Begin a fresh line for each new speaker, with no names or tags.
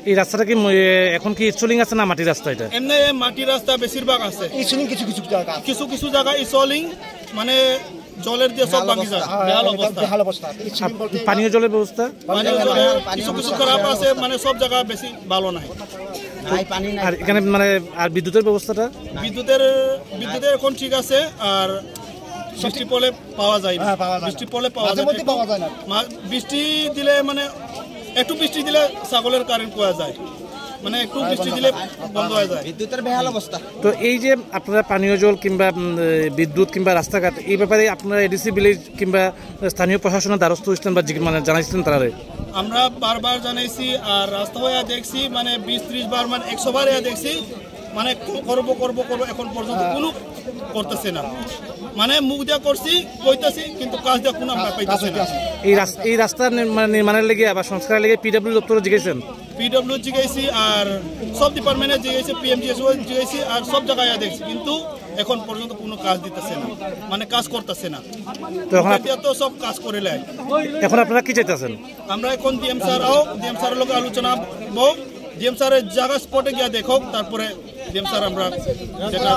এই রাস্তাটা কি এখন কি স্টলিং আছে না মাটির রাস্তা? এটা
এমনি মাটির রাস্তা বেশিরভাগ আছে, কিছু কিছু জায়গা স্টলিং, মানে জলের দিয়ে সব ভাঙি যায়, বেহাল অবস্থা।
পানীয় জলের ব্যবস্থা
কিছু কিছু খারাপ আছে, মানে সব জায়গা বেশি ভালো নাই।
আর এখানে মানে আর বিদ্যুতের ব্যবস্থাটা,
বিদ্যুতের এখন ঠিক আছে, আর বৃষ্টি পড়লে পাওয়া যায় না, বৃষ্টি পড়লে পাওয়া যায় না। বৃষ্টি দিলে মানে একটু বৃষ্টি দিলে ছাগলের কারেন্ট পাওয়া যায়, মানে একটু বৃষ্টি দিলে বন্ধ হয়ে যায়,
বিদ্যুতের বেহাল অবস্থা।
তো এই যে আপনারা পানীয় জল কিংবা বিদ্যুৎ কিংবা রাস্তাঘাট, এই ব্যাপারে আপনারা এডিসি ভিলেজ কিংবা স্থানীয় প্রশাসনের দ্বারস্থ হয়েছেন বা মানে জানাইছেন তারা?
আমরা বারবার জানাইছি, আর রাস্তা হয়ে দেখছি, মানে 20-30 বার, মানে 100 বার দেখছি, মানে করবো এখন পর্যন্ত কোনো করতেছে না। মানে মুখ দিয়া করছি, কইতাছি, কিন্তু কাজ দিয়া কোনো আমরা পাইতেছি না।
এই রাস্তা নির্মাণের লেগে বা সংস্কারের লেগে পিডব্লিউ দপ্তরে জিজ্ঞেসেন?
পিডব্লিউ জিজ্ঞাসি, আর সব ডিপার্টমেন্টে জিজ্ঞাসি, পিএমজিএস জিজ্ঞাসি, আর সব জায়গায় দেখছি, কিন্তু এখন পর্যন্ত কোনো কাজ দিতেছে না, মানে কাজ করতেছে না। তো সব কাজ করে লাই।
এখন আপনারা কি চাইতেছেন?
আমরা এখন ডিএম স্যারের লোক আলোচনা ডিএম স্যারের জায়গা স্পটে গিয়া দেখো, তারপরে ডিএম স্যার আমরা যেটা